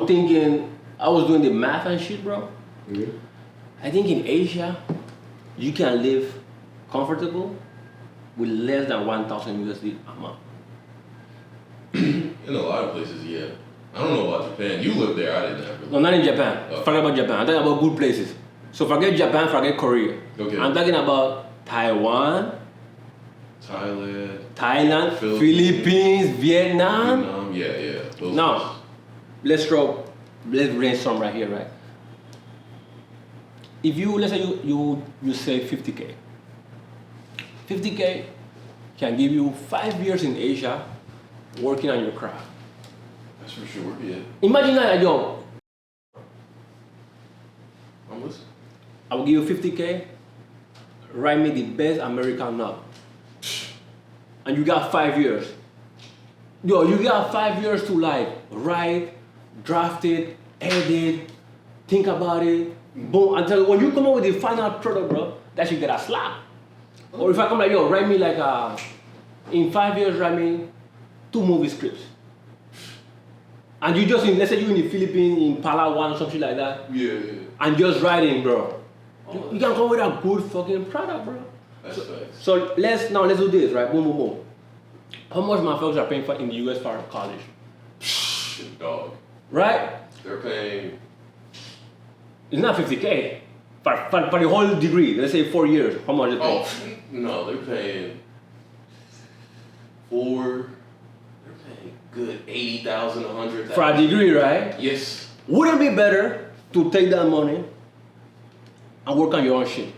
thinking, I was doing the math and shit, bro. Mm-hmm. I think in Asia, you can live comfortable with less than 1,000 USD a month. In a lot of places, yeah. I don't know about Japan. You lived there, I didn't ever. No, not in Japan. Oh. Forget about Japan. I'm talking about good places. So forget Japan, forget Korea. Okay. I'm talking about Taiwan, Thailand, Philippines, Vietnam. Yeah. Those Now, let's brainstorm right here, right? If you, let's say you say 50K. 50K can give you 5 years in Asia working on your craft. That's for sure, yeah. Imagine that, yo, I'm listening. I will give you 50K, write me the best American novel. And you got 5 years. Yo, you got 5 years to like write, draft it, edit, think about it, boom, until when you come up with the final product, bro, that should get a slap. Or if I come like, yo, write me like in 5 years, write me 2 movie scripts. And you just, let's say you in the Philippines, in Palawan or something like that. Yeah. And just writing, bro. You can come with a good fucking product, bro. That's facts. So let's do this, right? Boom, boom, boom. How much my folks are paying for in the US for college? Dog. Right? They're paying. It's not 50K. For the whole degree, let's say 4 years, how much is it paying? Oh, no, they're paying They're paying good 80,000, 100,000. For a degree, right? Yes. Wouldn't it be better to take that money and work on your own shit?